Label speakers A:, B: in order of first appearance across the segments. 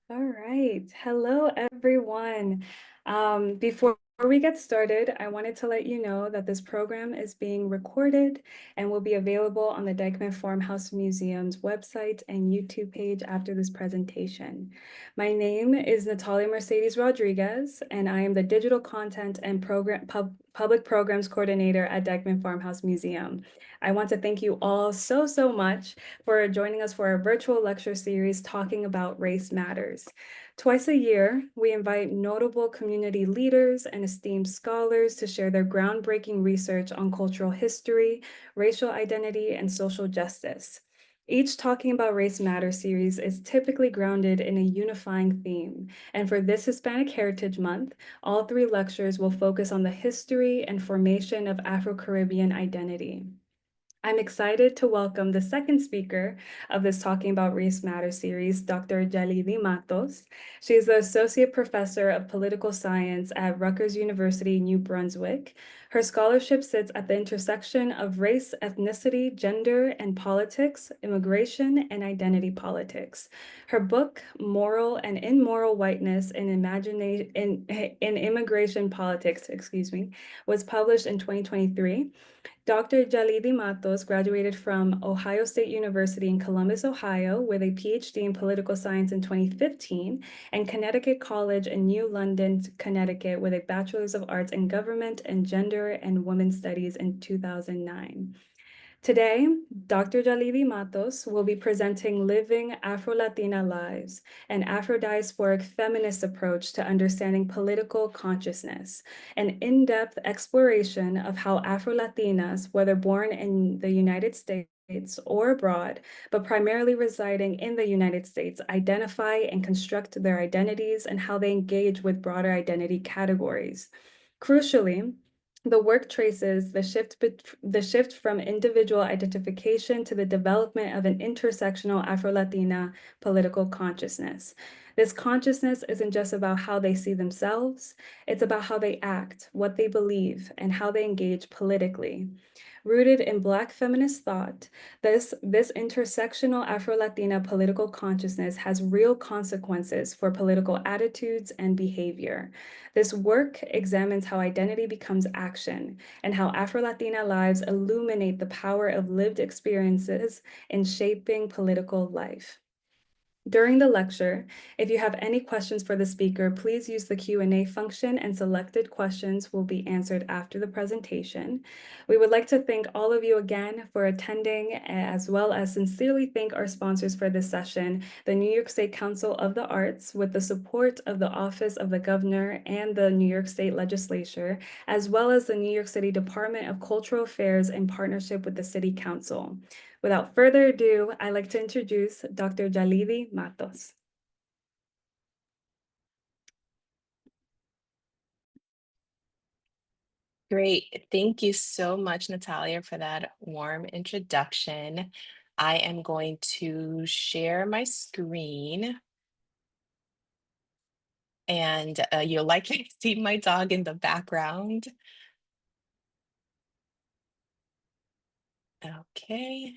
A: All right. Hello, everyone. Before we get started, I wanted to let you know that this program is being recorded and will be available on the Dyckman Farmhouse Museum's website and YouTube page after this presentation. My name is Natalia Mercedes Rodriguez, and I am the Digital Content and Public Programs Coordinator at Dyckman Farmhouse Museum. I want to thank you all so much for joining us for our virtual lecture series talking about race matters. Twice a year, we invite notable community leaders and esteemed scholars to share their groundbreaking research on cultural history, racial identity, and social justice. Each Talking About Race Matters series is typically grounded in a unifying theme. And for this Hispanic Heritage Month, all three lectures will focus on the history and formation of Afro-Caribbean identity. I'm excited to welcome the second speaker of this Talking About Race Matters series, Dr. Yalidy Matos. She is the Associate Professor of Political Science at Rutgers University, New Brunswick. Her scholarship sits at the intersection of race, ethnicity, gender, and politics, immigration, and identity politics. Her book, Moral and Immoral Whiteness in Immigration Politics, was published in 2023. Dr. Yalidy Matos graduated from Ohio State University in Columbus, Ohio, with a PhD in political science in 2015, and Connecticut College in New London, Connecticut, with a Bachelor's of Arts in Government and Gender and Women's Studies in 2009. Today, Dr. Yalidy Matos will be presenting Living Afro-Latina Lives, an Afrodiasporic Feminist Approach to Understanding Political Consciousness, an in-depth exploration of how Afro-Latinas, whether born in the United States or abroad, but primarily residing in the United States, identify and construct their identities and how they engage with broader identity categories. Crucially, the work traces the shift from individual identification to the development of an intersectional Afro-Latina political consciousness. This consciousness isn't just about how they see themselves, it's about how they act, what they believe, and how they engage politically. Rooted in Black feminist thought, this intersectional Afro-Latina political consciousness has real consequences for political attitudes and behavior. This work examines how identity becomes action and how Afro-Latina lives illuminate the power of lived experiences in shaping political life. During the lecture, if you have any questions for the speaker, please use the Q&A function and selected questions will be answered after the presentation. We would like to thank all of you again for attending, as well as sincerely thank our sponsors for this session, the New York State Council of the Arts, with the support of the Office of the Governor and the New York State Legislature, as well as the New York City Department of Cultural Affairs in partnership with the City Council. Without further ado, I'd like to introduce Dr. Yalidy Matos.
B: Great. Thank you so much, Natalia, for that warm introduction. I am going to share my screen, and you'll likely see my dog in the background. Okay.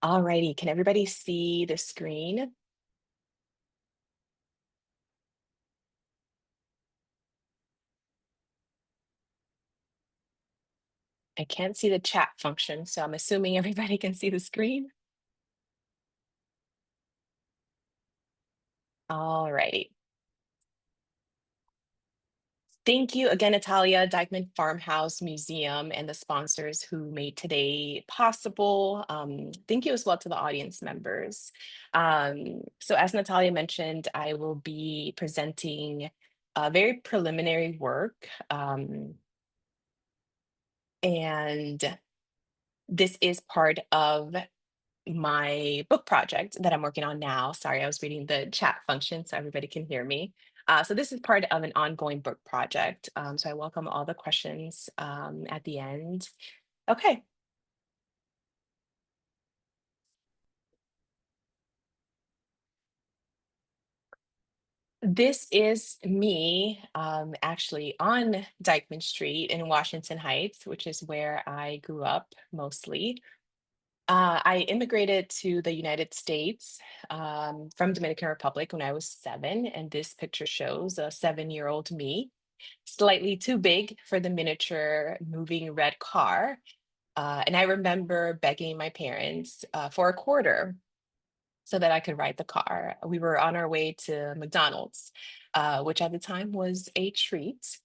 B: All righty. Can everybody see the screen? I can't see the chat function, so I'm assuming everybody can see the screen. All righty. Thank you again, Natalia, Dyckman Farmhouse Museum, and the sponsors who made today possible. Thank you as well to the audience members. So as Natalia mentioned, I will be presenting a very preliminary work. And this is part of my book project that I'm working on now. Sorry, I was reading the chat function so everybody can hear me. So this is part of an ongoing book project. So I welcome all the questions at the end. Okay. This is me actually on Dyckman Street in Washington Heights, which is where I grew up mostly. I immigrated to the United States from Dominican Republic when I was 7, and this picture shows a 7-year-old me, slightly too big for the miniature moving red car. And I remember begging my parents for a quarter so that I could ride the car. We were on our way to McDonald's, which at the time was a treat.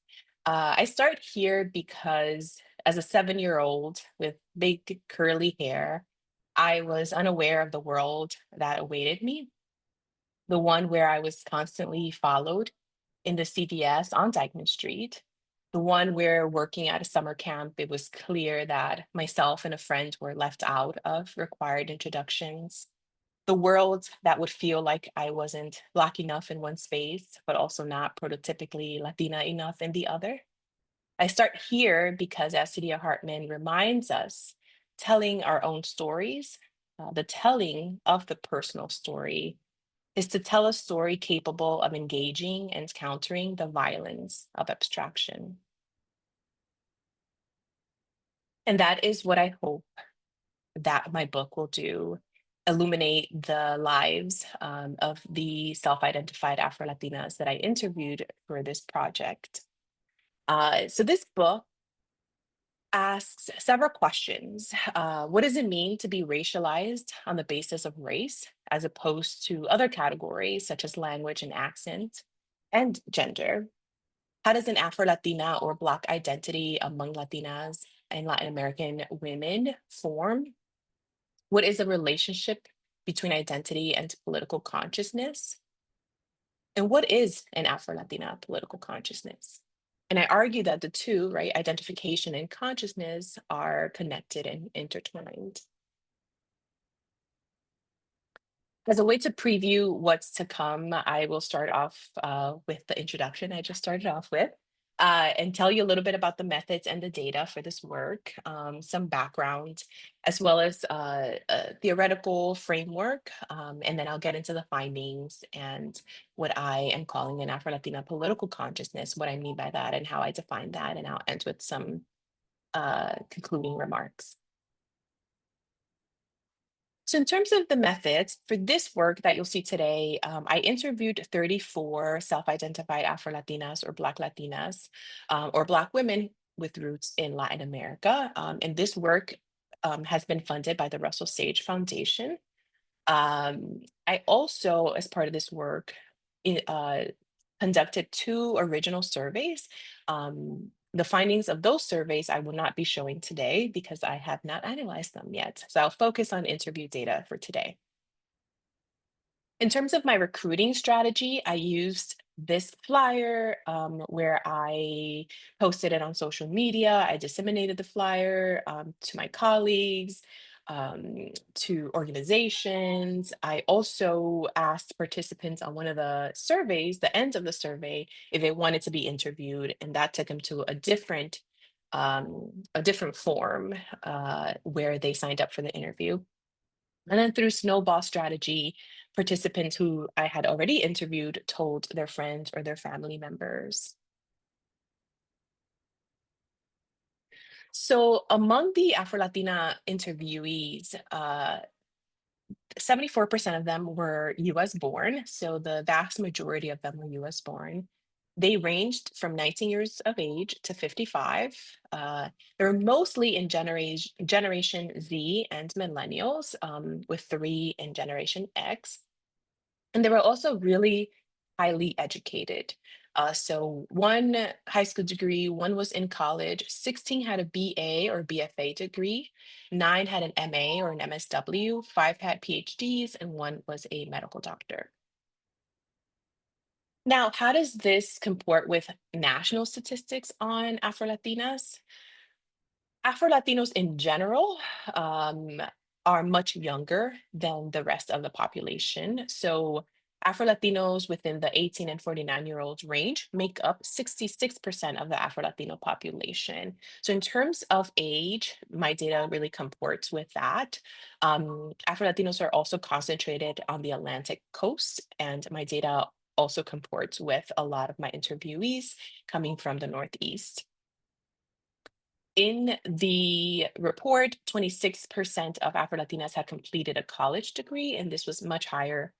B: I start here because as a 7-year-old with big curly hair, I was unaware of the world that awaited me, the one where I was constantly followed in the CVS on Dyckman Street, the one where working at a summer camp, it was clear that myself and a friend were left out of required introductions, the world that would feel like I wasn't Black enough in one space, but also not prototypically Latina enough in the other. I start here because, as Celia Hartman reminds us, telling our own stories, the telling of the personal story, is to tell a story capable of engaging and countering the violence of abstraction. And that is what I hope that my book will do, illuminate the lives of the self-identified Afro-Latinas that I interviewed for this project. So this book asks several questions. What does it mean to be racialized on the basis of race, as opposed to other categories such as language and accent and gender? How does an Afro-Latina or Black identity among Latinas and Latin American women form? What is the relationship between identity and political consciousness? And what is an Afro-Latina political consciousness? And I argue that the two, right, identification and consciousness, are connected and intertwined. As a way to preview what's to come, I will start off with the introduction I just started off with, and tell you a little bit about the methods and the data for this work, some background, as well as a theoretical framework, and then I'll get into the findings and what I am calling an Afro-Latina political consciousness, what I mean by that and how I define that, and I'll end with some concluding remarks. So in terms of the methods, for this work that you'll see today, I interviewed 34 self-identified Afro-Latinas or Black Latinas, or Black women with roots in Latin America. And this work has been funded by the Russell Sage Foundation. I also, as part of this work, conducted 2 original surveys. The findings of those surveys I will not be showing today because I have not analyzed them yet. So I'll focus on interview data for today. In terms of my recruiting strategy, I used this flyer where I posted it on social media. I disseminated the flyer to my colleagues, to organizations. I also asked participants on one of the surveys, the end of the survey, if they wanted to be interviewed, and that took them to a different form where they signed up for the interview. And then through snowball strategy, participants who I had already interviewed told their friends or their family members. So among the Afro-Latina interviewees, 74% of them were US born. So the vast majority of them were US born. They ranged from 19 years of age to 55. They were mostly in Generation Z and Millennials, with 3 in Generation X. And they were also really highly educated. So 1 high school degree, 1 was in college, 16 had a BA or BFA degree, 9 had an MA or an MSW, 5 had PhDs, and 1 was a medical doctor. Now, how does this comport with national statistics on Afro-Latinas? Afro-Latinos in general are much younger than the rest of the population. So Afro-Latinos within the 18 and 49-year-old range make up 66% of the Afro-Latino population. So in terms of age, my data really comports with that. Afro-Latinos are also concentrated on the Atlantic coast, and my data also comports with a lot of my interviewees coming from the Northeast. In the report, 26% of Afro-Latinas had completed a college degree, and this was much higher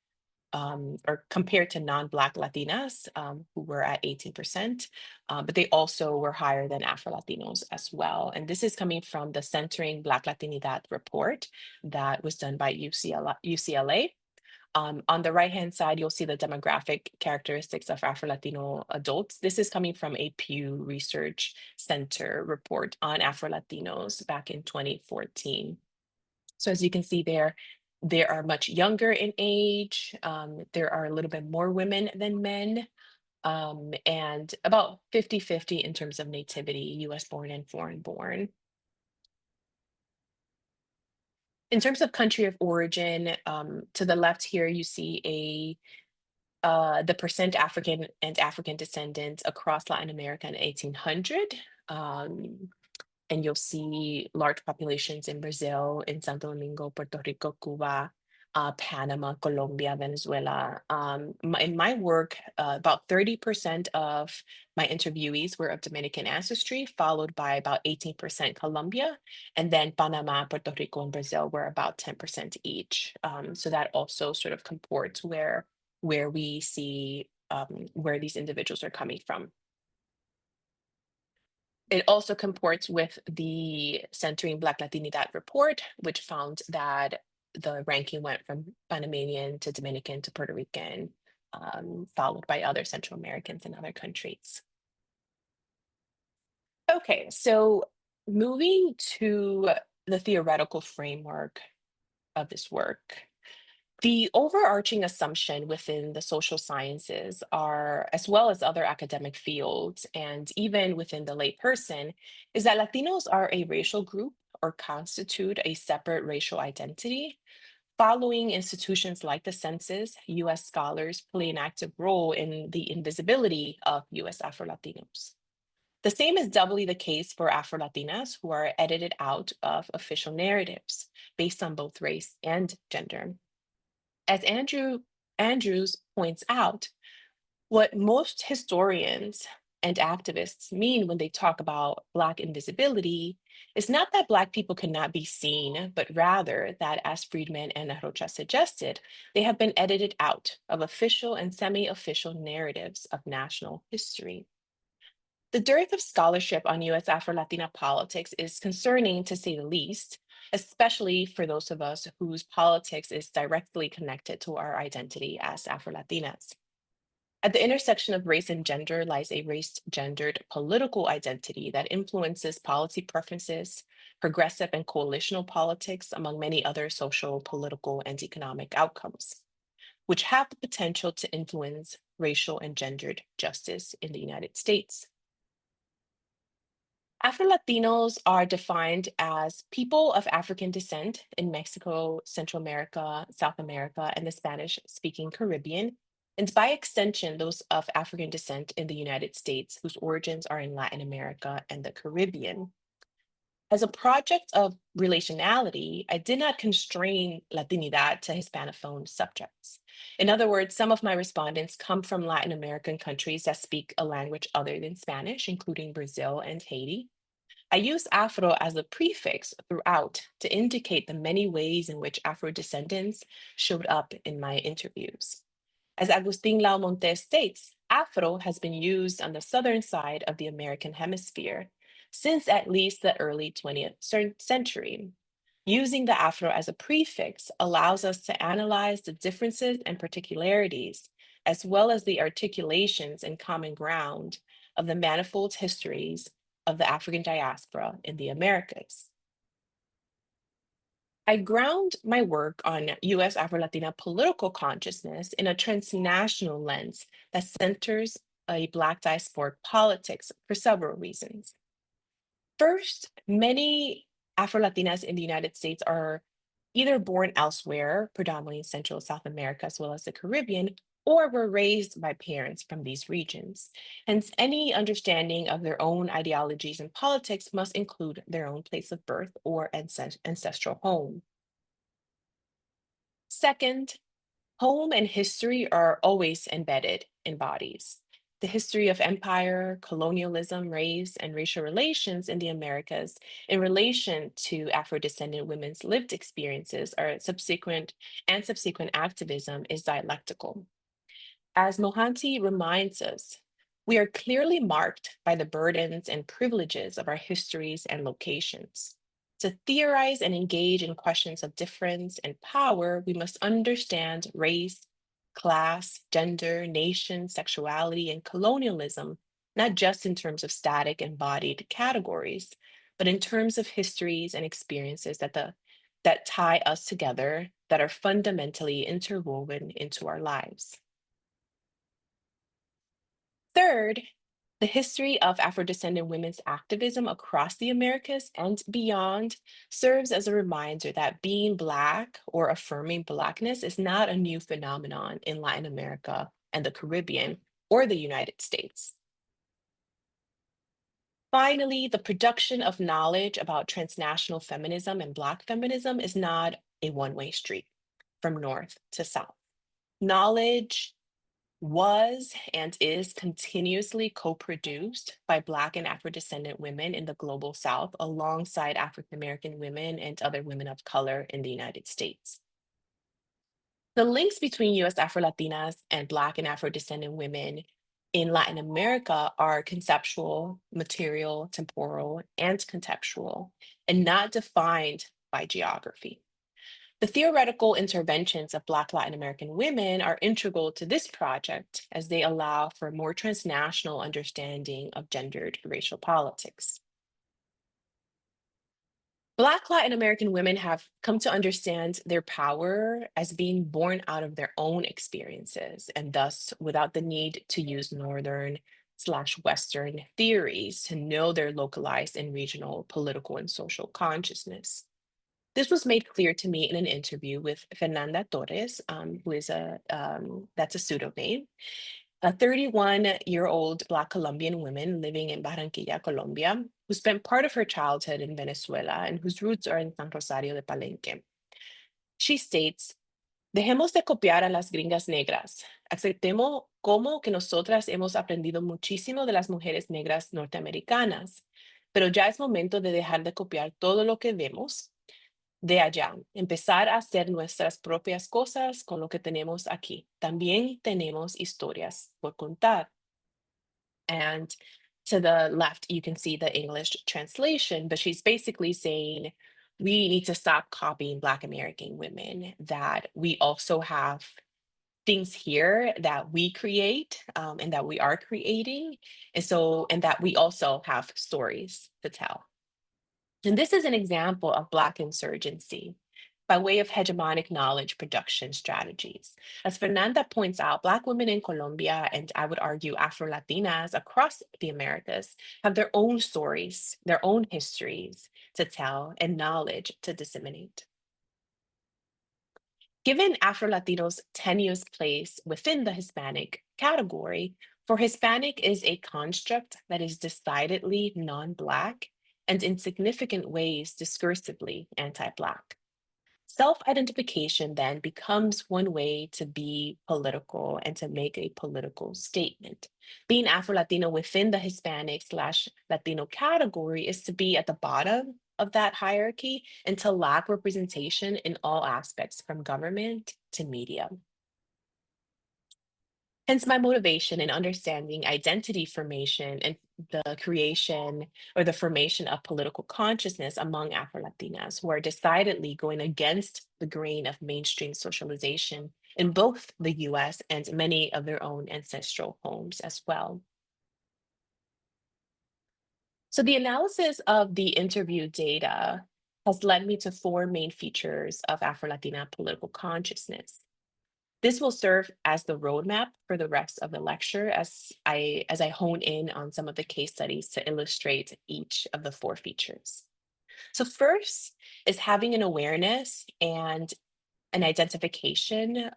B: or compared to non-Black Latinas, who were at 18%, but they also were higher than Afro-Latinos as well. And this is coming from the Centering Black Latinidad report that was done by UCLA. On the right-hand side, you'll see the demographic characteristics of Afro-Latino adults. This is coming from a Pew Research Center report on Afro-Latinos back in 2014. So as you can see there, they are much younger in age. There are a little bit more women than men, and about 50-50 in terms of nativity, US born and foreign born. In terms of country of origin, to the left here, you see the percent African and African descendants across Latin America in 1800. And you'll see large populations in Brazil, in Santo Domingo, Puerto Rico, Cuba, Panama, Colombia, Venezuela. In my work, about 30% of my interviewees were of Dominican ancestry, followed by about 18% Colombia, and then Panama, Puerto Rico, and Brazil were about 10% each. So that also sort of comports where we see where these individuals are coming from. It also comports with the Centering Black Latinidad report, which found that the ranking went from Panamanian to Dominican to Puerto Rican, followed by other Central Americans and other countries. Okay, so moving to the theoretical framework of this work. The overarching assumption within the social sciences are, as well as other academic fields, and even within the layperson, is that Latinos are a racial group or constitute a separate racial identity. Following institutions like the census, US scholars play an active role in the invisibility of US Afro-Latinos. The same is doubly the case for Afro-Latinas, who are edited out of official narratives based on both race and gender. As Andrews points out, what most historians and activists mean when they talk about Black invisibility is not that Black people cannot be seen, but rather that, as Friedman and Rocha suggested, they have been edited out of official and semi-official narratives of national history. The dearth of scholarship on US Afro-Latina politics is concerning, to say the least, especially for those of us whose politics is directly connected to our identity as Afro-Latinas. At the intersection of race and gender lies a race-gendered political identity that influences policy preferences, progressive and coalitional politics, among many other social, political, and economic outcomes, which have the potential to influence racial and gendered justice in the United States. Afro-Latinos are defined as people of African descent in Mexico, Central America, South America, and the Spanish-speaking Caribbean, and by extension, those of African descent in the United States, whose origins are in Latin America and the Caribbean. As a project of relationality, I did not constrain Latinidad to Hispanophone subjects. In other words, some of my respondents come from Latin American countries that speak a language other than Spanish, including Brazil and Haiti. I use Afro as a prefix throughout to indicate the many ways in which Afro descendants showed up in my interviews. As Agustin Lau Montes states, Afro has been used on the southern side of the American hemisphere since at least the early 20th century. Using the Afro as a prefix allows us to analyze the differences and particularities, as well as the articulations and common ground of the manifold histories of the African diaspora in the Americas. I ground my work on US Afro-Latina political consciousness in a transnational lens that centers a Black diasporic politics for several reasons. First, many Afro-Latinas in the United States are either born elsewhere, predominantly in Central South America, as well as the Caribbean, or were raised by parents from these regions. Hence, any understanding of their own ideologies and politics must include their own place of birth or ancestral home. Second, home and history are always embedded in bodies. the history of empire, colonialism, race, and racial relations in the Americas in relation to Afro-descendant women's lived experiences or subsequent activism is dialectical. As Mohanty reminds us, we are clearly marked by the burdens and privileges of our histories and locations. To theorize and engage in questions of difference and power, we must understand race, class, gender, nation, sexuality, and colonialism, not just in terms of static embodied categories, but in terms of histories and experiences that tie us together, that are fundamentally interwoven into our lives. Third, the history of Afro-descendant women's activism across the Americas and beyond serves as a reminder that being Black or affirming Blackness is not a new phenomenon in Latin America and the Caribbean or the United States. Finally, the production of knowledge about transnational feminism and Black feminism is not a one-way street from north to south. Knowledge was and is continuously co-produced by Black and Afro-descendant women in the global South alongside African American women and other women of color in the United States. The links between US Afro-Latinas and Black and Afro-descendant women in Latin America are conceptual, material, temporal, and contextual, and not defined by geography. The theoretical interventions of Black Latin American women are integral to this project as they allow for more transnational understanding of gendered racial politics. Black Latin American women have come to understand their power as being born out of their own experiences, and thus without the need to use Northern/Western theories to know their localized and regional political and social consciousness. This was made clear to me in an interview with Fernanda Torres, who is that's a pseudonym, a 31-year-old Black Colombian woman living in Barranquilla, Colombia, who spent part of her childhood in Venezuela and whose roots are in San Rosario de Palenque. She states, dejemos de copiar a las gringas negras. Aceptemos como que nosotras hemos aprendido muchísimo de las mujeres negras norteamericanas, pero ya es momento de dejar de copiar todo lo que vemos de allá, empezar a hacer nuestras propias cosas con lo que tenemos aquí. También tenemos historias por contar. And to the left, you can see the English translation, but she's basically saying we need to stop copying Black American women, that we also have things here that we create and that we are creating. And that we also have stories to tell. And this is an example of Black insurgency by way of hegemonic knowledge production strategies. As Fernanda points out, Black women in Colombia, and I would argue Afro-Latinas across the Americas, have their own stories, their own histories to tell, and knowledge to disseminate. Given Afro-Latinos' tenuous place within the Hispanic category, for Hispanic is a construct that is decidedly non-Black and in significant ways discursively anti-Black. Self-identification then becomes one way to be political and to make a political statement. Being Afro-Latino within the Hispanic/Latino category is to be at the bottom of that hierarchy and to lack representation in all aspects from government to media. Hence my motivation in understanding identity formation and the creation or the formation of political consciousness among Afro-Latinas who are decidedly going against the grain of mainstream socialization in both the US and many of their own ancestral homes as well. So the analysis of the interview data has led me to four main features of Afro-Latina political consciousness. This will serve as the roadmap for the rest of the lecture as I hone in on some of the case studies to illustrate each of the four features. So first is having an awareness and an identification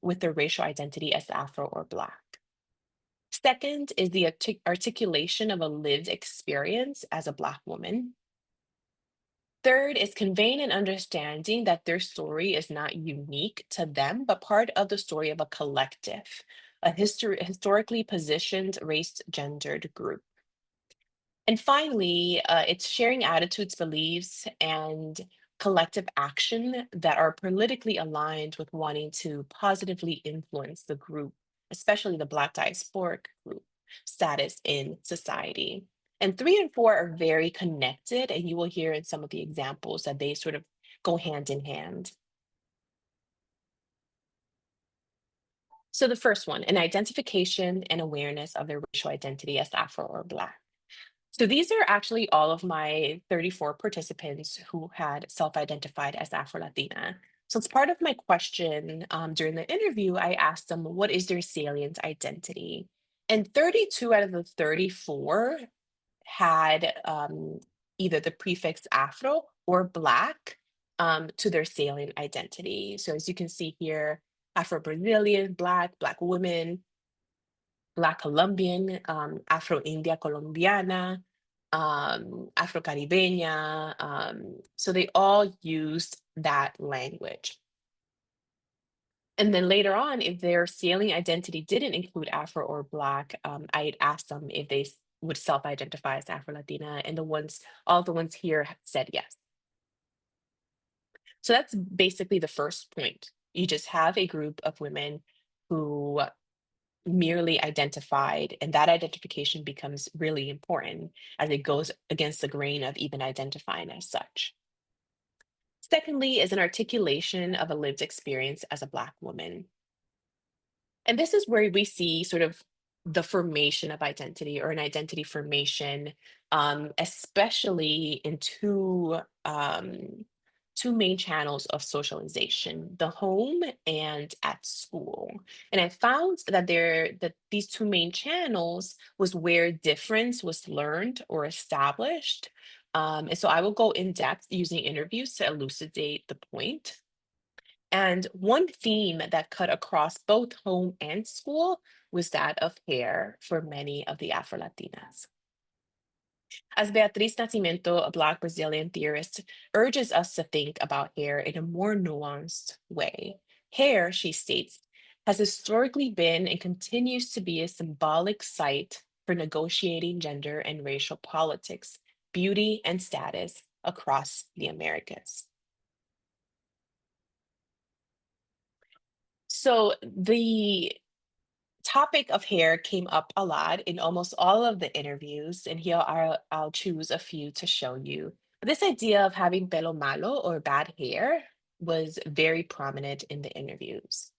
B: with the racial identity as Afro or Black. Second is the articulation of a lived experience as a Black woman. Third is conveying an understanding that their story is not unique to them, but part of the story of a collective a historically positioned race gendered group. And finally, it's sharing attitudes, beliefs, and collective action that are politically aligned with wanting to positively influence the group, especially the Black diasporic group status in society. And three and four are very connected, and you will hear in some of the examples that they sort of go hand in hand. So the first one, an identification and awareness of their racial identity as Afro or Black. So these are actually all of my 34 participants who had self-identified as Afro-Latina. So as part of my question during the interview, I asked them, what is their salient identity? And 32 out of the 34 had either the prefix Afro or Black to their salient identity. So as you can see here, Afro-Brazilian, Black women, Black Colombian, Afro-India Colombiana, Afro-Caribbean. So they all used that language. And then later on, if their salient identity didn't include Afro or Black, I'd asked them if they would self-identify as Afro-Latina, and all the ones here said yes. So that's basically the first point. You just have a group of women who merely identified, and that identification becomes really important as it goes against the grain of even identifying as such. Secondly, is an articulation of a lived experience as a Black woman. And this is where we see sort of the formation of identity or an identity formation, especially in two main channels of socialization, the home and at school. And I found that these two main channels was where difference was learned or established. And so I will go in depth using interviews to elucidate the point. And one theme that cut across both home and school was that of hair for many of the Afro-Latinas. As Beatriz Nascimento, a Black Brazilian theorist, urges us to think about hair in a more nuanced way. Hair, she states, has historically been and continues to be a symbolic site for negotiating gender and racial politics, beauty, and status across the Americas. So the topic of hair came up a lot in almost all of the interviews, and here I'll choose a few to show you. This idea of having pelo malo or bad hair was very prominent in the interviews.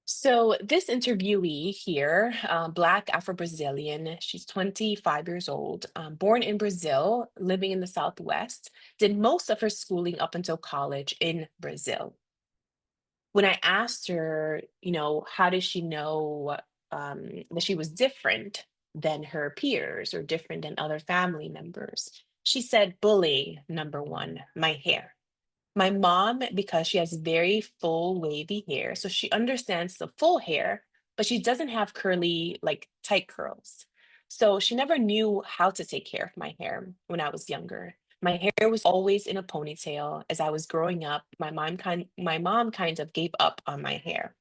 B: So this interviewee here, Black Afro-Brazilian, she's 25 years old, born in Brazil, living in the Southwest, did most of her schooling up until college in Brazil. When I asked her, how did she know that she was different than her peers or different than other family members? She said, bullying, number one, my hair. My mom, because she has very full wavy hair, so she understands the full hair, but she doesn't have curly, like tight curls. So she never knew how to take care of my hair when I was younger. My hair was always in a ponytail. As I was growing up, my mom kind of gave up on my hair.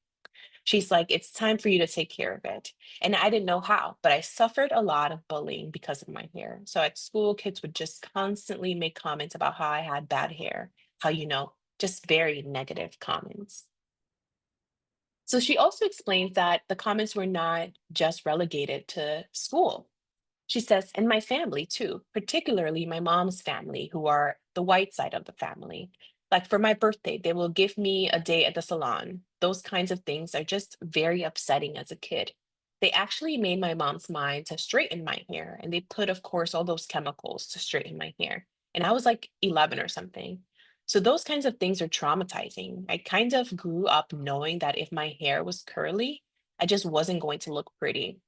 B: She's like, it's time for you to take care of it. And I didn't know how, but I suffered a lot of bullying because of my hair. So at school, kids would just constantly make comments about how I had bad hair, how, just very negative comments. So she also explains that the comments were not just relegated to school. She says, and my family too, particularly my mom's family, who are the white side of the family. Like for my birthday, they will give me a day at the salon. Those kinds of things are just very upsetting as a kid. They actually made my mom's mind to straighten my hair, and they put, of course, all those chemicals to straighten my hair. And I was like 11 or something. So those kinds of things are traumatizing. I kind of grew up knowing that if my hair was curly, I just wasn't going to look pretty.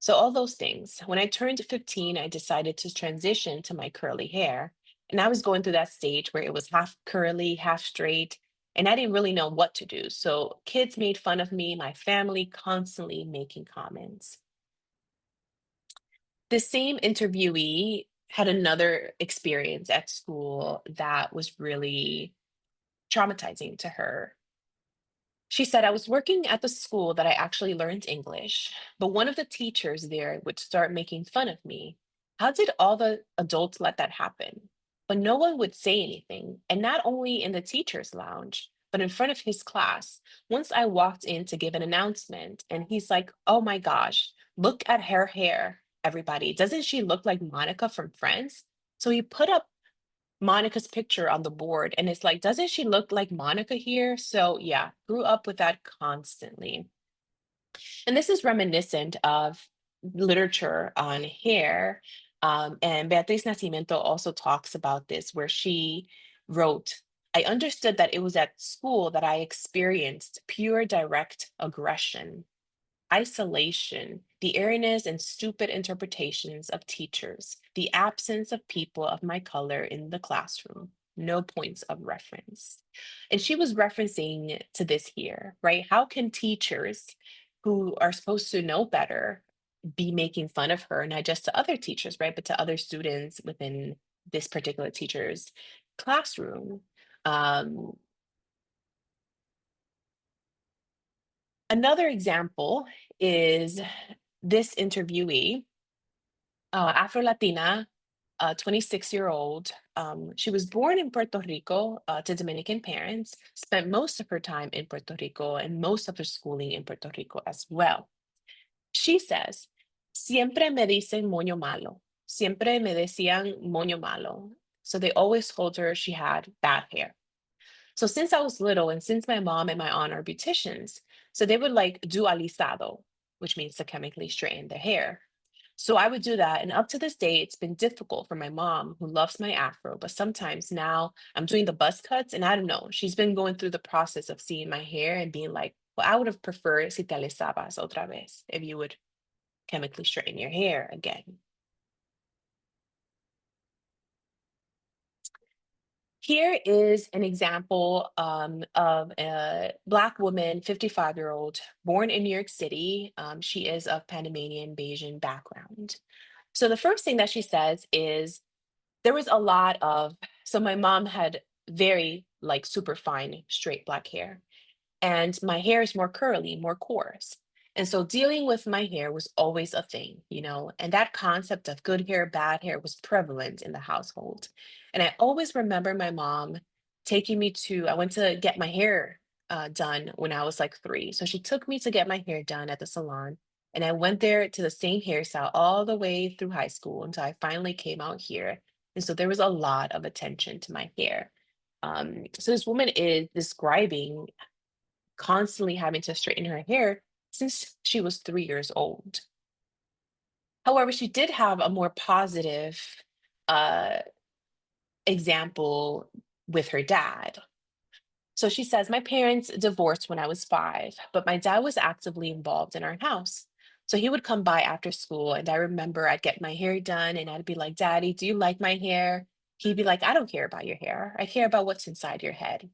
B: So all those things. When I turned 15, I decided to transition to my curly hair. And I was going through that stage where it was half curly, half straight, and I didn't really know what to do. So kids made fun of me, my family constantly making comments. The same interviewee had another experience at school that was really traumatizing to her. She said, I was working at the school that I actually learned English, but one of the teachers there would start making fun of me. How did all the adults let that happen? But no one would say anything, and not only in the teacher's lounge, but in front of his class. Once I walked in to give an announcement, and he's like, oh my gosh, look at her hair, everybody. Doesn't she look like Monica from Friends? So he put up Monica's picture on the board, and it's like, doesn't she look like Monica here? So yeah, grew up with that constantly. And this is reminiscent of literature on hair. And Beatriz Nascimento also talks about this, where she wrote, I understood that it was at school that I experienced pure direct aggression, isolation, the airiness and stupid interpretations of teachers, the absence of people of my color in the classroom, no points of reference. And she was referencing to this here, right? How can teachers who are supposed to know better be making fun of her, not just to other teachers, right? But to other students within this particular teacher's classroom? Um, Another example is this interviewee, Afro-Latina, 26-year-old. She was born in Puerto Rico to Dominican parents, spent most of her time in Puerto Rico and most of her schooling in Puerto Rico as well. She says, siempre me dicen moño malo. Siempre me decían moño malo. So they always told her she had bad hair. So since I was little and since my mom and my aunt are beauticians, so they would like do alisado, which means to chemically straighten their hair. So I would do that. And up to this day, it's been difficult for my mom, who loves my afro. But sometimes now I'm doing the buzz cuts, and I don't know, she's been going through the process of seeing my hair and being like, well, I would have preferred si te alisabas otra vez, if you would chemically straighten your hair again. Here is an example of a Black woman, 55-year-old, born in New York City. She is of Panamanian Bayesian background. So the first thing that she says is there was a lot of, so my mom had very like super fine straight Black hair, and my hair is more curly, more coarse. And so dealing with my hair was always a thing, and that concept of good hair, bad hair was prevalent in the household. And I always remember my mom taking me to, I went to get my hair done when I was like 3. So she took me to get my hair done at the salon. And I went there to the same hairstyle all the way through high school until I finally came out here. And so there was a lot of attention to my hair. So this woman is describing constantly having to straighten her hair since she was 3 years old. However, she did have a more positive uh, example with her dad. So she says, my parents divorced when I was 5, but my dad was actively involved in our house. So he would come by after school, and I remember I'd get my hair done, and I'd be like, Daddy, do you like my hair? He'd be like, I don't care about your hair. I care about what's inside your head.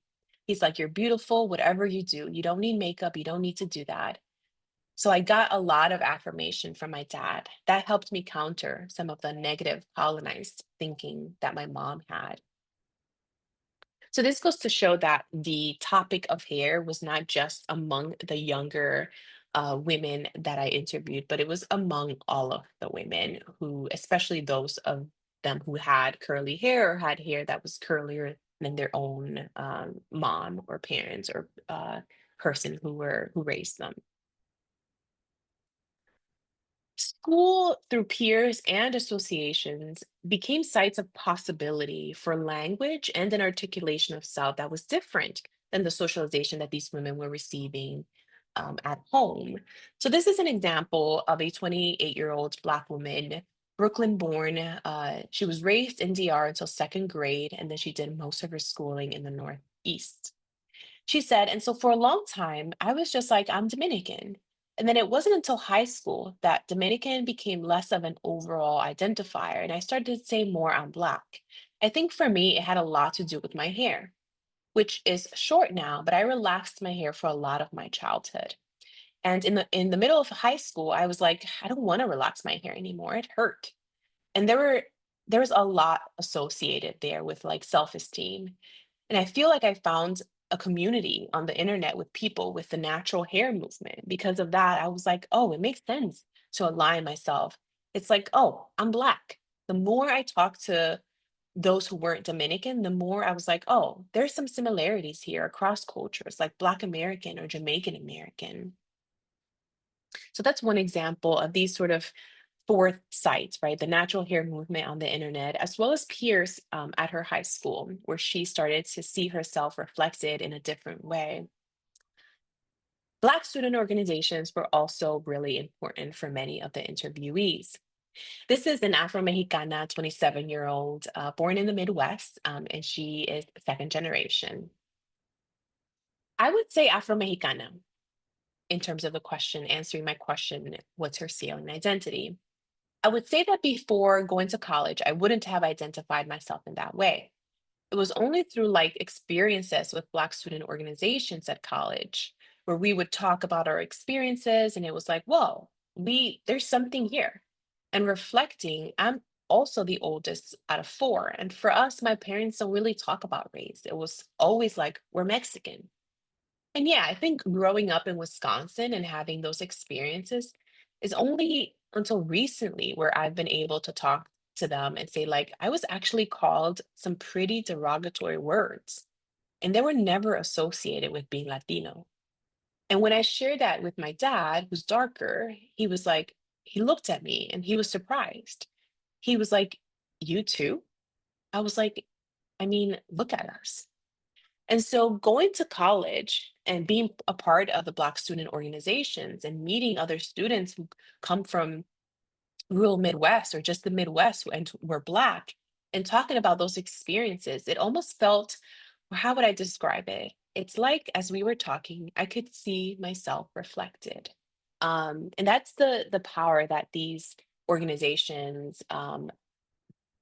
B: He's like, you're beautiful, whatever you do. You don't need makeup. You don't need to do that. So I got a lot of affirmation from my dad. That helped me counter some of the negative colonized thinking that my mom had. So this goes to show that the topic of hair was not just among the younger women that I interviewed, but it was among all of the women who, especially those of them who had curly hair or had hair that was curlier than their own mom or parents or person who raised them. School, through peers and associations, became sites of possibility for language and an articulation of self that was different than the socialization that these women were receiving at home. So, this is an example of a 28-year-old Black woman, Brooklyn born. She was raised in DR until second grade, and then she did most of her schooling in the Northeast. She said, and so for a long time, I was just like, I'm Dominican. And then it wasn't until high school that Dominican became less of an overall identifier. And I started to say more, I'm Black. I think for me, it had a lot to do with my hair, which is short now, but I relaxed my hair for a lot of my childhood. And in the middle of high school, I was like, I don't want to relax my hair anymore. It hurt. And there was a lot associated there with like self-esteem. And I feel like I found a community on the internet with people with the natural hair movement. Because of that, I was like, oh, it makes sense to align myself. It's like, oh, I'm Black. The more I talked to those who weren't Dominican, the more I was like, oh, there's some similarities here across cultures, like Black American or Jamaican American. So that's one example of these sort of fourth sites, right? The natural hair movement on the internet, as well as peers at her high school, where she started to see herself reflected in a different way. Black student organizations were also really important for many of the interviewees. This is an Afro-Mexicana 27-year-old born in the Midwest, and she is second generation. I would say Afro-Mexicana in terms of the question, answering my question, what's her salient identity? I would say that before going to college, I wouldn't have identified myself in that way. It was only through like experiences with Black student organizations at college where we would talk about our experiences, and it was like, whoa, there's something here. And reflecting, I'm also the oldest out of four. And for us, my parents don't really talk about race. It was always like, we're Mexican. And yeah, I think growing up in Wisconsin and having those experiences is only until recently where I've been able to talk to them and say, like, I was actually called some pretty derogatory words, and they were never associated with being Latino. And when I shared that with my dad, who's darker, he was like, he looked at me and he was surprised. He was like, you too? I was like, I mean, look at us. And so going to college and being a part of the Black student organizations and meeting other students who come from rural Midwest or just the Midwest and were Black and talking about those experiences, it almost felt, how would I describe it? It's like as we were talking, I could see myself reflected. And that's the power that these organizations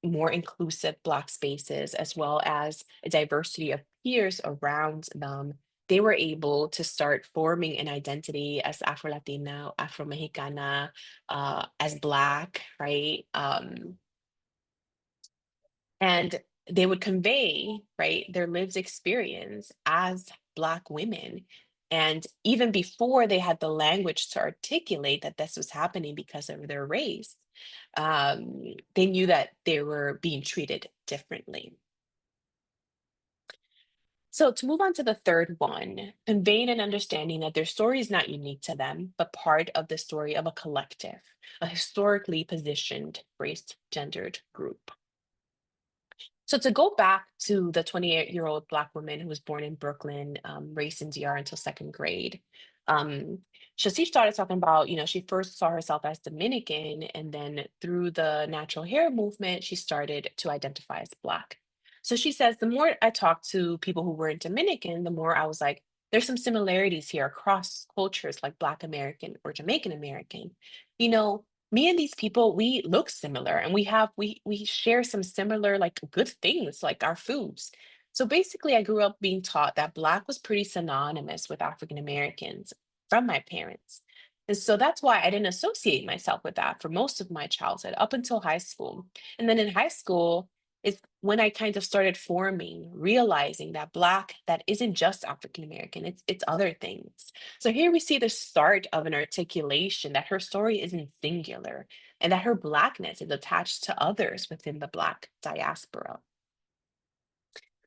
B: more inclusive Black spaces, as well as a diversity of peers around them, they were able to start forming an identity as Afro-Latina, Afro-Mexicana, as Black, right? And they would convey, right, their lived experience as Black women. And even before they had the language to articulate that this was happening because of their race, they knew that they were being treated differently. So, to move on to the third one, conveying an understanding that their story is not unique to them, but part of the story of a collective, a historically positioned race gendered group. So to go back to the 28-year-old Black woman who was born in Brooklyn, raised in DR until second grade, um, she started talking about, she first saw herself as Dominican, and then through the natural hair movement, she started to identify as Black. So she says, the more I talked to people who weren't Dominican, the more I was like, there's some similarities here across cultures like Black American or Jamaican American. You know, me and these people, we look similar, and we share some similar like good things like our foods. So basically I grew up being taught that Black was pretty synonymous with African Americans from my parents. And so that's why I didn't associate myself with that for most of my childhood up until high school. And then in high school is when I kind of started forming, realizing that Black, that isn't just African American, it's other things. So here we see the start of an articulation that her story isn't singular and that her Blackness is attached to others within the Black diaspora.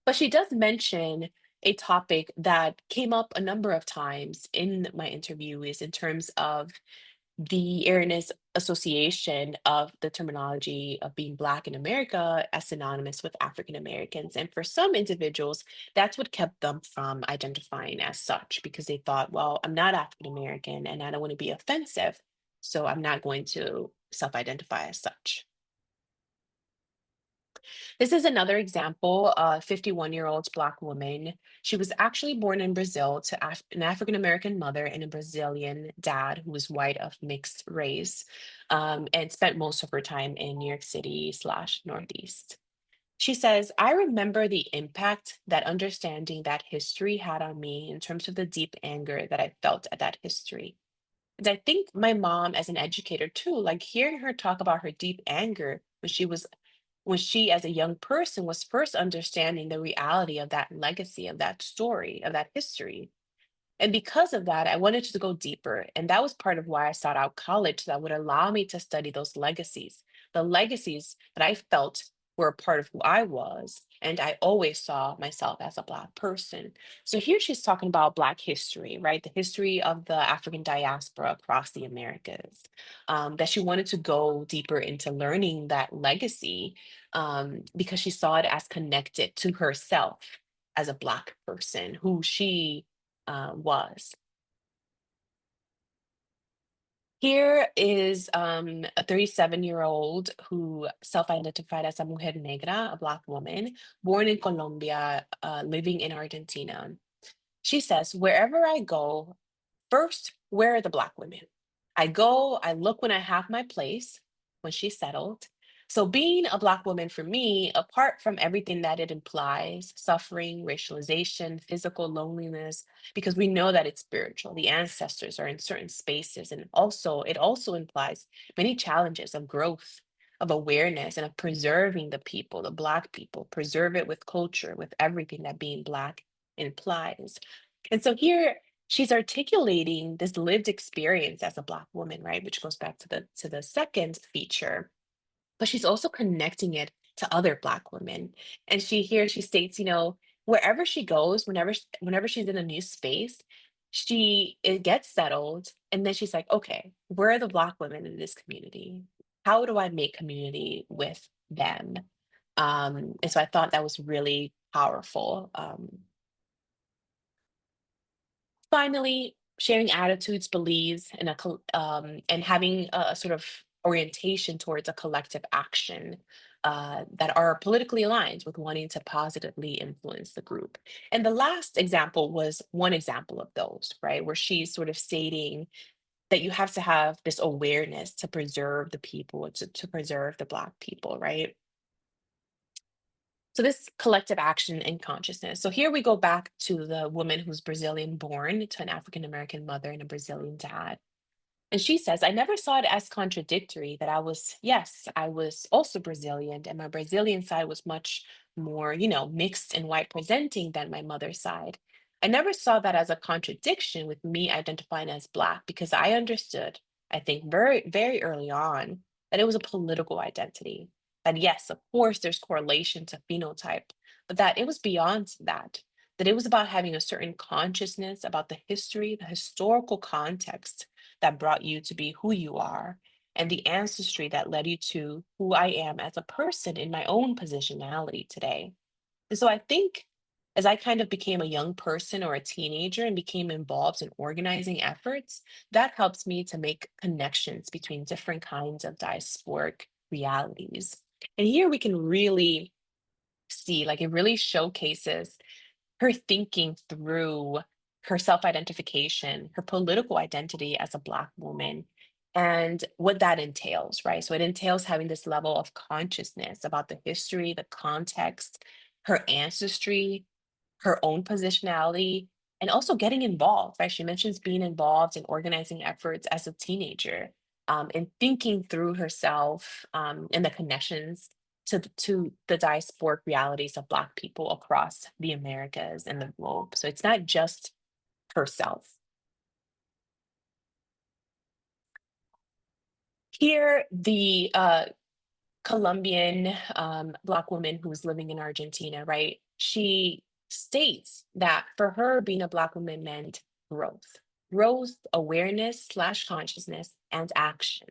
B: But she does mention a topic that came up a number of times in my interview is in terms of the erroneous association of the terminology of being Black in America as synonymous with African Americans. And for some individuals, that's what kept them from identifying as such because they thought, well, I'm not African American and I don't want to be offensive. So I'm not going to self identify as such. This is another example, a 51-year-old Black woman. She was actually born in Brazil to an African American mother and a Brazilian dad who was white of mixed race, and spent most of her time in New York City slash Northeast. She says, I remember the impact that understanding that history had on me in terms of the deep anger that I felt at that history. And I think my mom, as an educator too, like hearing her talk about her deep anger when she was when she, as a young person, was first understanding the reality of that legacy, of that story, of that history. And because of that, I wanted to go deeper. And that was part of why I sought out college that would allow me to study those legacies, the legacies that I felt were a part of who I was. And I always saw myself as a Black person. So here she's talking about Black history, right? The history of the African diaspora across the Americas, that she wanted to go deeper into learning that legacy because she saw it as connected to herself as a Black person, who she was. Here is a 37-year-old who self-identified as a mujer negra, a Black woman, born in Colombia, living in Argentina. She says, wherever I go, first, where are the Black women? I go, I look when I have my place, when she's settled. So, being a Black woman for me, apart from everything that it implies, suffering, racialization, physical loneliness, because we know that it's spiritual, the ancestors are in certain spaces. And also, it also implies many challenges of growth, of awareness, and of preserving the people, the Black people, preserve it with culture, with everything that being Black implies. And so here she's articulating this lived experience as a Black woman, right? Which goes back to the second feature, but she's also connecting it to other Black women. And she states, wherever she goes, whenever she's in a new space, it gets settled, and then she's like, okay, where are the Black women in this community? How do I make community with them? And so I thought that was really powerful. Finally, sharing attitudes, beliefs, and having a sort of orientation towards a collective action that are politically aligned with wanting to positively influence the group. And the last example was one example of those, right? Where she's sort of stating that you have to have this awareness to preserve the people, to preserve the Black people, right? So this collective action and consciousness. So here we go back to the woman who's Brazilian born to an African American mother and a Brazilian dad. And she says, I never saw it as contradictory that yes, I was also Brazilian, and my Brazilian side was much more, mixed and white presenting than my mother's side. I never saw that as a contradiction with me identifying as Black because I understood, I think, very, very early on that it was a political identity. That, yes, of course, there's correlation to phenotype, but that it was beyond that it was about having a certain consciousness about the history, the historical context that brought you to be who you are, and the ancestry that led you to who I am as a person in my own positionality today. And so I think as I kind of became a young person or a teenager and became involved in organizing efforts, that helps me to make connections between different kinds of diasporic realities. And here we can really see, like, it really showcases her thinking through her self-identification, her political identity as a Black woman, and what that entails, right? So it entails having this level of consciousness about the history, the context, her ancestry, her own positionality, and also getting involved, right? She mentions being involved in organizing efforts as a teenager, and thinking through herself and the connections to the diasporic realities of Black people across the Americas and the globe. So it's not just herself. Here, the Colombian Black woman who's living in Argentina, right? She states that for her, being a Black woman meant growth, growth, awareness slash consciousness, and action.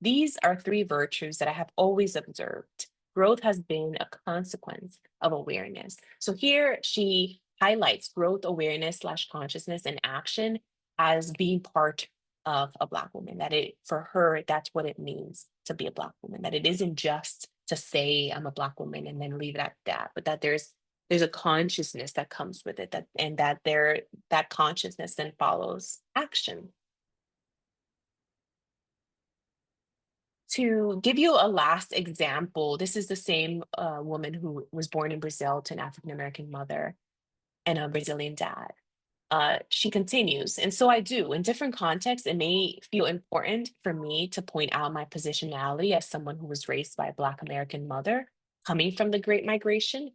B: These are three virtues that I have always observed. Growth has been a consequence of awareness. So here she highlights growth, awareness slash consciousness, and action as being part of a Black woman, that it, for her, that's what it means to be a Black woman, that it isn't just to say I'm a Black woman and then leave it at that, but that there's a consciousness that comes with it, that consciousness then follows action. To give you a last example, this is the same woman who was born in Brazil to an African American mother and a Brazilian dad. She continues, and so I do. In different contexts, it may feel important for me to point out my positionality as someone who was raised by a Black American mother. coming from the Great Migration.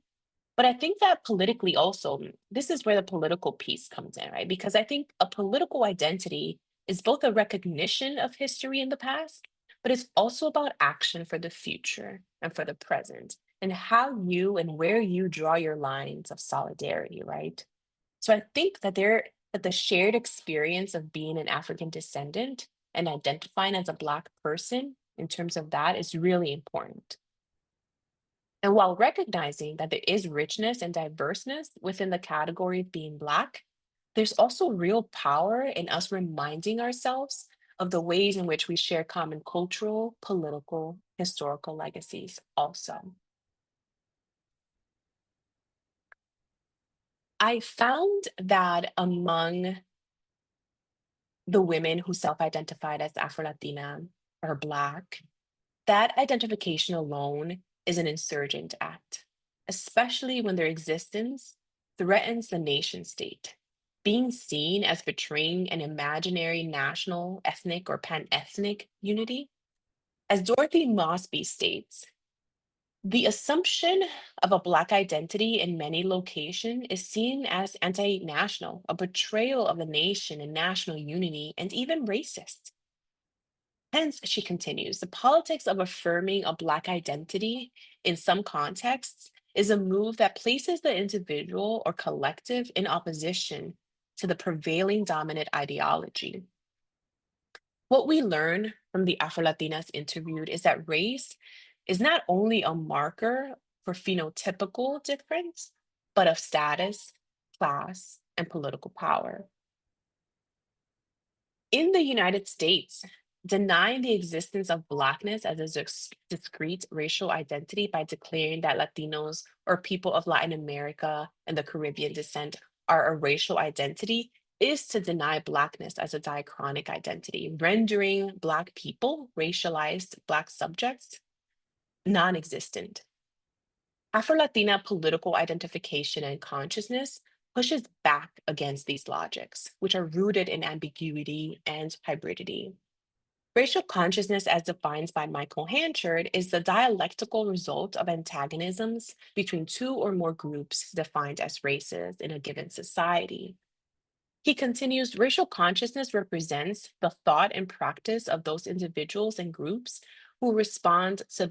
B: But I think that politically also, this is where the political piece comes in, right? Because I think a political identity is both a recognition of history in the past, but it's also about action for the future and for the present, and how you and where you draw your lines of solidarity, right? So I think that the shared experience of being an African descendant and identifying as a Black person in terms of that is really important. And while recognizing that there is richness and diverseness within the category of being Black, there's also real power in us reminding ourselves of the ways in which we share common cultural, political, historical legacies also. I found that among the women who self-identified as Afro-Latina or Black, that identification alone is an insurgent act, especially when their existence threatens the nation state. Being seen as betraying an imaginary national, ethnic, or pan-ethnic unity. As Dorothy Mosby states, the assumption of a Black identity in many locations is seen as anti-national, a betrayal of the nation and national unity, and even racist. Hence, she continues, the politics of affirming a Black identity in some contexts is a move that places the individual or collective in opposition to the prevailing dominant ideology. What we learn from the Afro-Latinas interviewed is that race is not only a marker for phenotypical difference, but of status, class, and political power. In the United States, denying the existence of Blackness as a discrete racial identity by declaring that Latinos or people of Latin America and the Caribbean descent are a racial identity is to deny Blackness as a diachronic identity, rendering Black people, racialized Black subjects, non existent. Afro-Latina political identification and consciousness pushes back against these logics, which are rooted in ambiguity and hybridity. Racial consciousness, as defined by Michael Hanchard, is the dialectical result of antagonisms between two or more groups defined as races in a given society. He continues, racial consciousness represents the thought and practice of those individuals and groups who respond to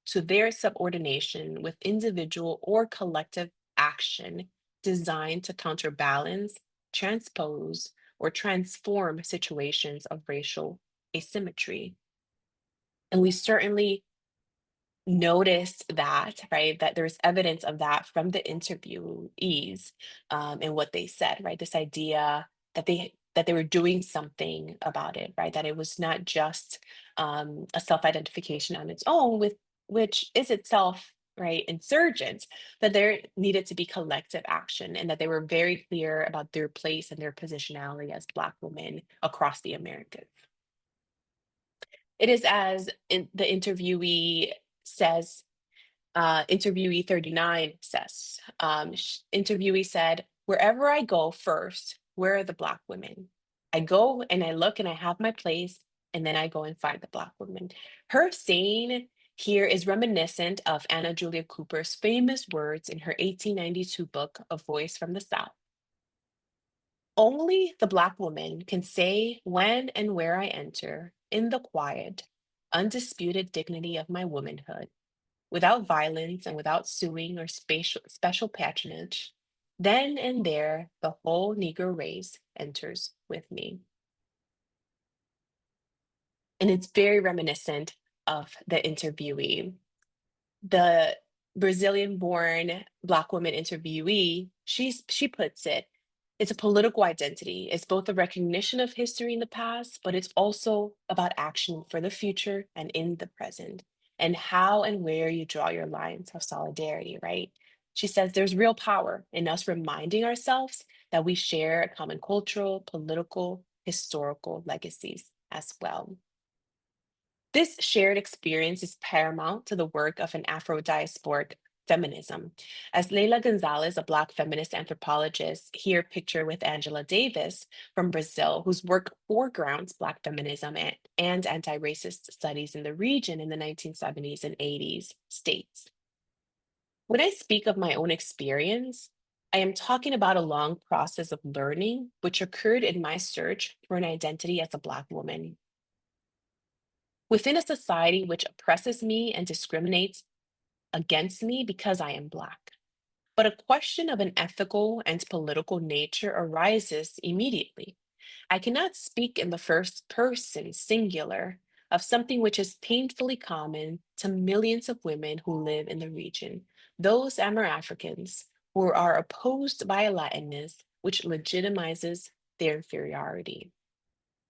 B: to their subordination with individual or collective action designed to counterbalance, transpose, or transform situations of racial asymmetry. And we certainly noticed that, right, that there's evidence of that from the interviewees and what they said, right? This idea that they were doing something about it, right? That it was not just a self-identification on its own, with which is itself right insurgent, that there needed to be collective action, and that they were very clear about their place and their positionality as Black women across the Americas. It is as the interviewee says, interviewee 39 says, interviewee said, wherever I go first, where are the Black women? I go and I look and I have my place, and then I go and find the Black women. Her saying here is reminiscent of Anna Julia Cooper's famous words in her 1892 book, A Voice from the South. Only the Black woman can say when and where I enter, in the quiet, undisputed dignity of my womanhood, without violence and without suing or special patronage. Then and there, the whole Negro race enters with me. And it's very reminiscent of the interviewee. The Brazilian-born Black woman interviewee, she puts it, it's a political identity. It's both a recognition of history in the past, but it's also about action for the future and in the present, and how and where you draw your lines of solidarity, right? She says there's real power in us reminding ourselves that we share common cultural, political, historical legacies as well. This shared experience is paramount to the work of an Afro-diasporic feminism. As Leila Gonzalez, a Black feminist anthropologist, here pictured with Angela Davis from Brazil, whose work foregrounds Black feminism and anti-racist studies in the region in the 1970s and 80s, states. When I speak of my own experience, I am talking about a long process of learning which occurred in my search for an identity as a Black woman. Within a society which oppresses me and discriminates against me because I am Black. But a question of an ethical and political nature arises immediately. I cannot speak in the first person singular of something which is painfully common to millions of women who live in the region, those Afro-Africans who are opposed by a Latinness which legitimizes their inferiority.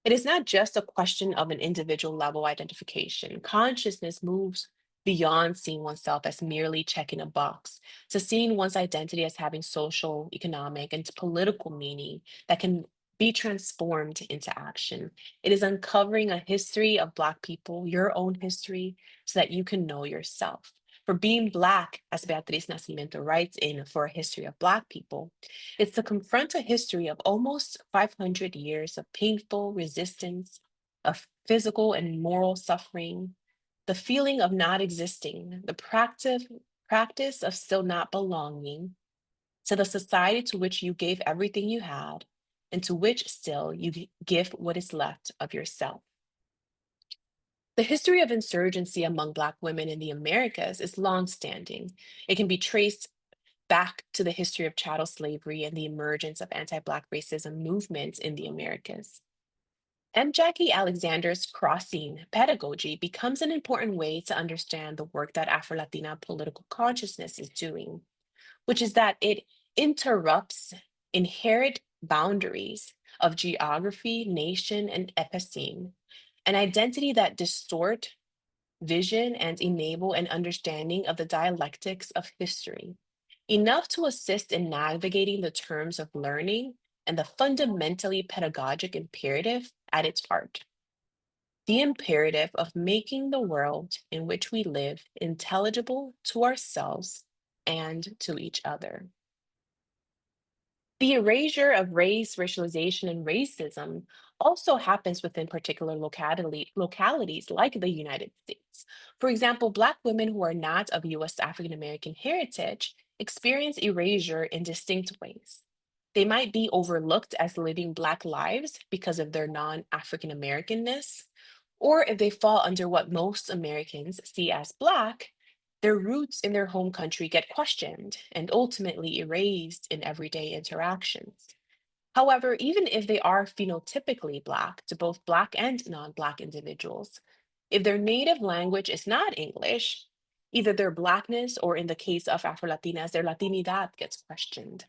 B: It is not just a question of an individual level identification. Consciousness moves beyond seeing oneself as merely checking a box to seeing one's identity as having social, economic, and political meaning that can be transformed into action. It is uncovering a history of Black people, your own history, so that you can know yourself. For being Black, as Beatriz Nascimento writes in For a History of Black People, it's to confront a history of almost 500 years of painful resistance, of physical and moral suffering, the feeling of not existing, the practice of still not belonging to the society to which you gave everything you had, and to which still you give what is left of yourself. The history of insurgency among Black women in the Americas is longstanding. It can be traced back to the history of chattel slavery and the emergence of anti-Black racism movements in the Americas. M. Jackie Alexander's crossing pedagogy becomes an important way to understand the work that Afro-Latina political consciousness is doing, which is that it interrupts inherent boundaries of geography, nation, and episteme, an identity that distort vision and enable an understanding of the dialectics of history, enough to assist in navigating the terms of learning and the fundamentally pedagogic imperative at its heart. The imperative of making the world in which we live intelligible to ourselves and to each other. The erasure of race, racialization, and racism also happens within particular localities like the United States. For example, Black women who are not of US African American heritage experience erasure in distinct ways. They might be overlooked as living Black lives because of their non African Americanness, or if they fall under what most Americans see as Black, their roots in their home country get questioned and ultimately erased in everyday interactions. However, even if they are phenotypically Black to both Black and non Black individuals, if their native language is not English, either their Blackness or in the case of Afro-Latinas, their Latinidad gets questioned.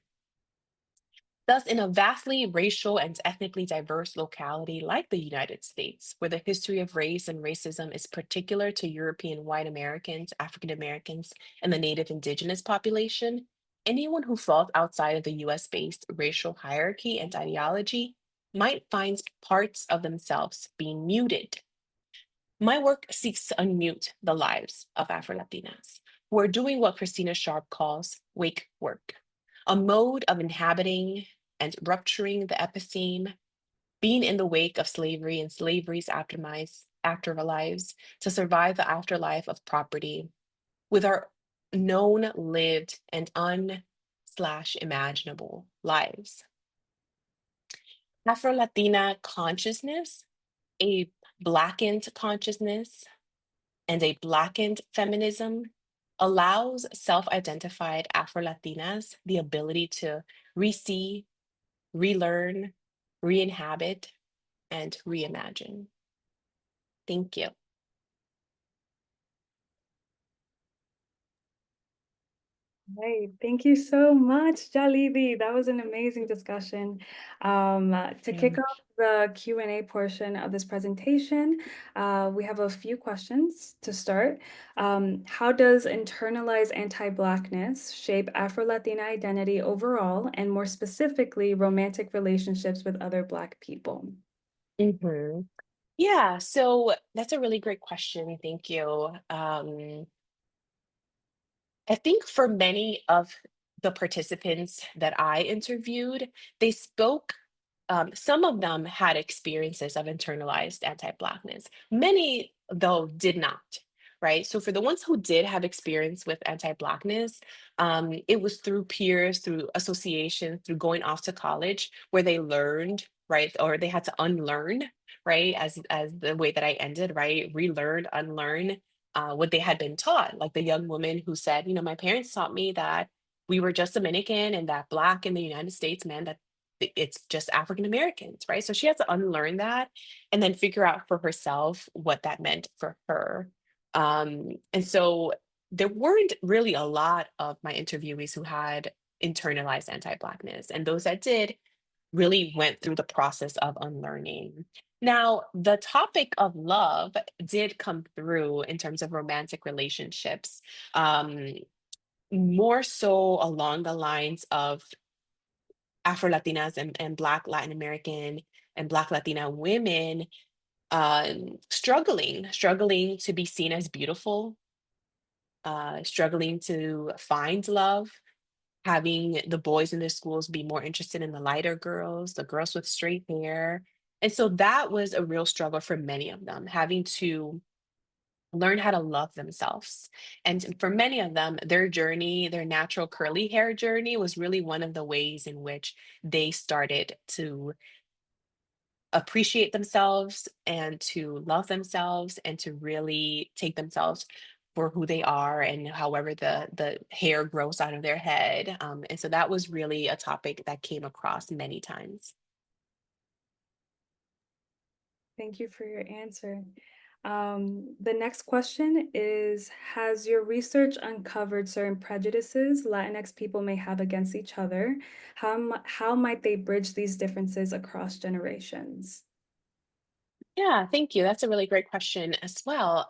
B: Thus, in a vastly racial and ethnically diverse locality like the United States, where the history of race and racism is particular to European white Americans, African Americans, and the Native Indigenous population, anyone who falls outside of the US based racial hierarchy and ideology might find parts of themselves being muted. My work seeks to unmute the lives of Afro-Latinas who are doing what Christina Sharp calls wake work, a mode of inhabiting and rupturing the episteme, being in the wake of slavery and slavery's afterlives to survive the afterlife of property with our known, lived, and un/imaginable lives. Afro-Latina consciousness, a Blackened consciousness, and a Blackened feminism allows self-identified Afro-Latinas the ability to re-see, relearn, re-inhabit, and reimagine. Thank you.
A: Right. Thank you so much, Yalidy. That was an amazing discussion. To kick
B: Mm.
A: off the Q&A portion of this presentation, we have a few questions to start. How does internalized anti-Blackness shape Afro-Latina identity overall, and more specifically, romantic relationships with other Black people?
B: Mhm. Yeah, so that's a really great question. Thank you. I think for many of the participants that I interviewed, they spoke, some of them had experiences of internalized anti-Blackness. Many, though, did not. right? So for the ones who did have experience with anti-Blackness, it was through peers, through association, through going off to college where they learned, right? Or they had to unlearn, right? As the way that I ended, right? Relearn, unlearn what they had been taught. Like the young woman who said, my parents taught me that we were just Dominican and that Black in the United States meant that it's just African Americans, right? So she has to unlearn that and then figure out for herself what that meant for her. And so there weren't really a lot of my interviewees who had internalized anti-Blackness, and those that did really went through the process of unlearning. Now, the topic of love did come through in terms of romantic relationships, um, more so along the lines of Afro-Latinas and Black Latin American and Black Latina women struggling to be seen as beautiful, struggling to find love, having the boys in their schools be more interested in the lighter girls, the girls with straight hair. And so that was a real struggle for many of them, having to learn how to love themselves. And for many of them, their journey, their natural curly hair journey, was really one of the ways in which they started to appreciate themselves and to love themselves and to really take themselves for who they are and however the hair grows out of their head. And so that was really a topic that came across many times.
A: Thank you for your answer. The next question is, has your research uncovered certain prejudices Latinx people may have against each other? How might they bridge these differences across generations?
B: Yeah, thank you. That's a really great question as well.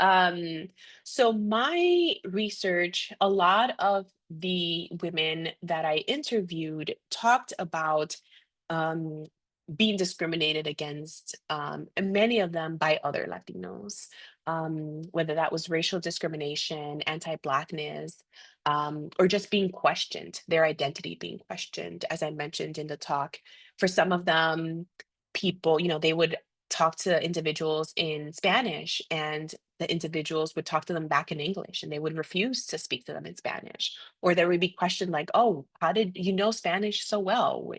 B: So my research, a lot of the women that I interviewed talked about um, being discriminated against, and many of them by other Latinos, whether that was racial discrimination, anti-Blackness, or just being questioned, their identity being questioned. As I mentioned in the talk, for some of them, people, they would talk to individuals in Spanish, and the individuals would talk to them back in English, and they would refuse to speak to them in Spanish. Or there would be questioned like, "Oh, how did you know Spanish so well?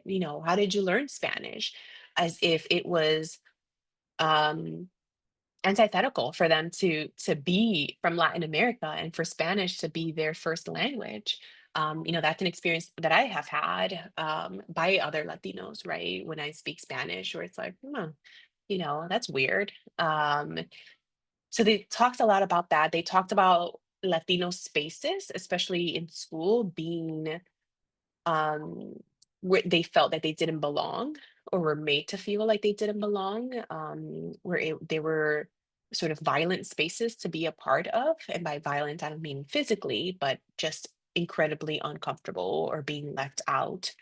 B: How did you learn Spanish?" As if it was um, antithetical for them to be from Latin America and for Spanish to be their first language. That's an experience that I have had by other Latinos, right? When I speak Spanish, where it's like, that's weird. So they talked a lot about that. They talked about Latino spaces, especially in school, being um, where they felt that they didn't belong or were made to feel like they didn't belong, they were sort of violent spaces to be a part of. And by violent, I don't mean physically, but just incredibly uncomfortable or being left out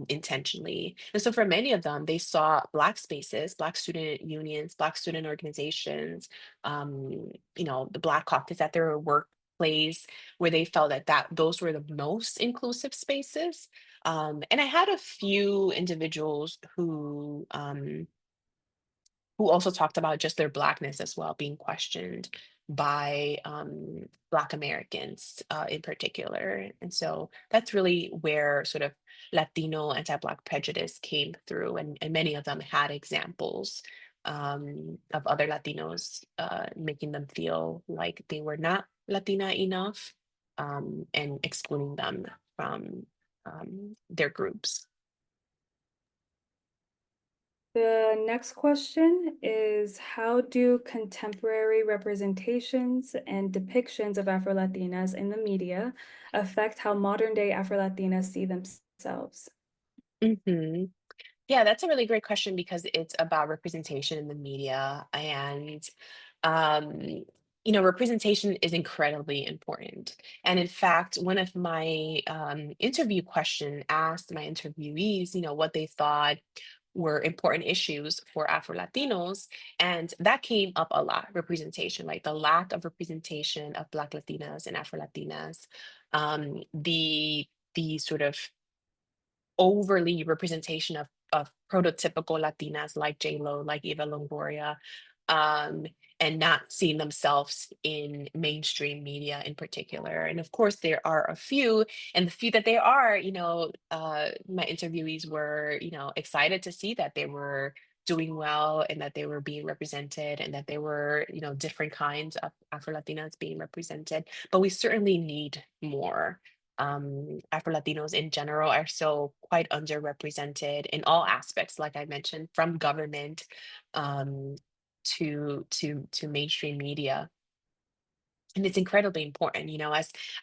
B: intentionally. And so for many of them, they saw Black spaces, Black student unions, Black student organizations, the Black caucus at their workplace, where they felt that those were the most inclusive spaces. And I had a few individuals who also talked about just their Blackness as well, being questioned by Black Americans in particular. And so that's really where sort of Latino anti-Black prejudice came through. And many of them had examples of other Latinos making them feel like they were not Latina enough, and excluding them from their groups.
A: The next question is, how do contemporary representations and depictions of Afro-Latinas in the media affect how modern-day Afro-Latinas see themselves?
B: Mhm. Yeah, that's a really great question because it's about representation in the media. And, um, representation is incredibly important. And in fact, one of my interview question asked my interviewees, what they thought were important issues for Afro Latinos. And that came up a lot, representation, like the lack of representation of Black Latinas and Afro Latinas, the sort of overly representation of prototypical Latinas like J Lo, like Eva Longoria, um, and not seeing themselves in mainstream media in particular. And of course, there are a few, and the few that they are, my interviewees were, excited to see that they were doing well and that they were being represented and that there were, different kinds of Afro-Latinas being represented. But we certainly need more. Afro-Latinos in general are so quite underrepresented in all aspects, like I mentioned, from government, um, to mainstream media. And it's incredibly important,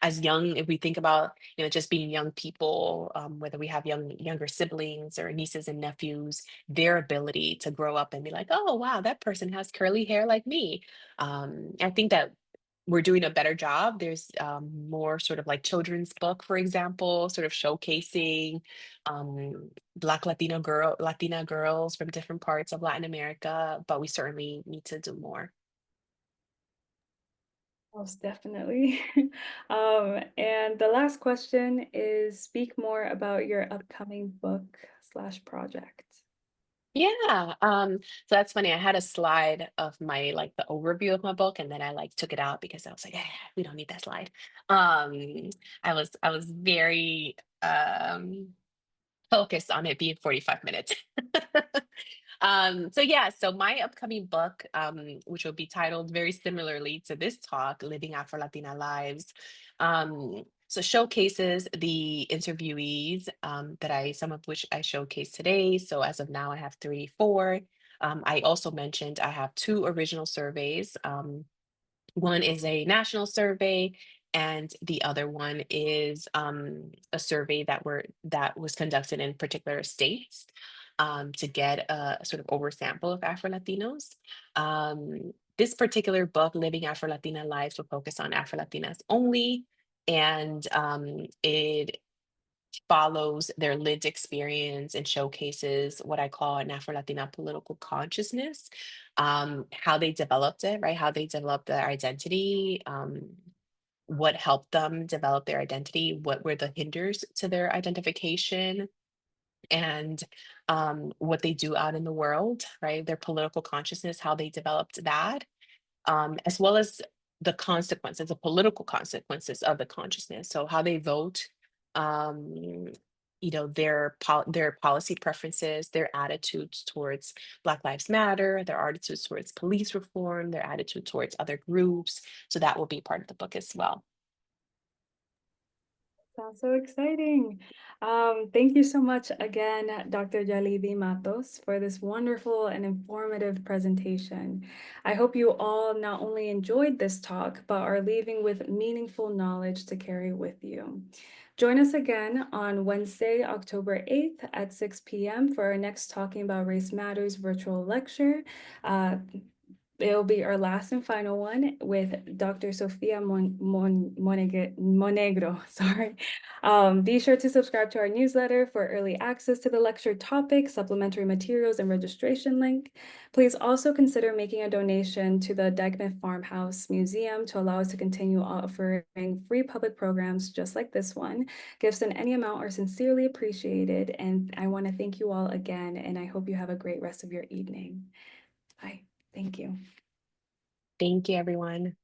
B: as young, if we think about, just being young people, whether we have younger siblings or nieces and nephews, their ability to grow up and be like, oh wow, that person has curly hair like me. I think that we're doing a better job. There's more sort of like children's book, for example, sort of showcasing Black Latina girls from different parts of Latin America, but we certainly need to do more.
A: Most definitely. And the last question is speak more about your upcoming book slash project.
B: Yeah. So that's funny. I had a slide of my like the overview of my book, and then I like took it out because I was like, we don't need that slide. I was very focused on it being 45 minutes. So yeah, so my upcoming book, which will be titled very similarly to this talk, Living Afro-Latina Lives, so showcases the interviewees some of which I showcase today. So as of now, I have three, four. I also mentioned I have two original surveys. One is a national survey, and the other one is a survey that was conducted in particular states to get a sort of oversample of Afro-Latinos. This particular book, Living Afro-Latina Lives, will focus on Afro-Latinas only, and it follows their lived experience and showcases what I call an Afro-Latina political consciousness, how they developed it, right? How they developed their identity, what helped them develop their identity, what were the hinders to their identification, and what they do out in the world, right? Their political consciousness, how they developed that, as well as the consequences, the political consequences of the consciousness. So how they vote, um, their policy preferences, their attitudes towards Black Lives Matter, their attitudes towards police reform, their attitude towards other groups. So that will be part of the book as well.
A: Sounds so exciting. Thank you so much again, Dr. Yalidy Matos, for this wonderful and informative presentation. I hope you all not only enjoyed this talk, but are leaving with meaningful knowledge to carry with you. Join us again on Wednesday, October 8th at 6 p.m. for our next Talking About Race Matters virtual lecture. It'll be our last and final one with Dr. Sofia Monegro. Sorry. Be sure to subscribe to our newsletter for early access to the lecture topic, supplementary materials, and registration link. Please also consider making a donation to the Dyckman Farmhouse Museum to allow us to continue offering free public programs just like this one. Gifts in any amount are sincerely appreciated, and I want to thank you all again, and I hope you have a great rest of your evening. Bye. Thank you.
B: Thank you, everyone.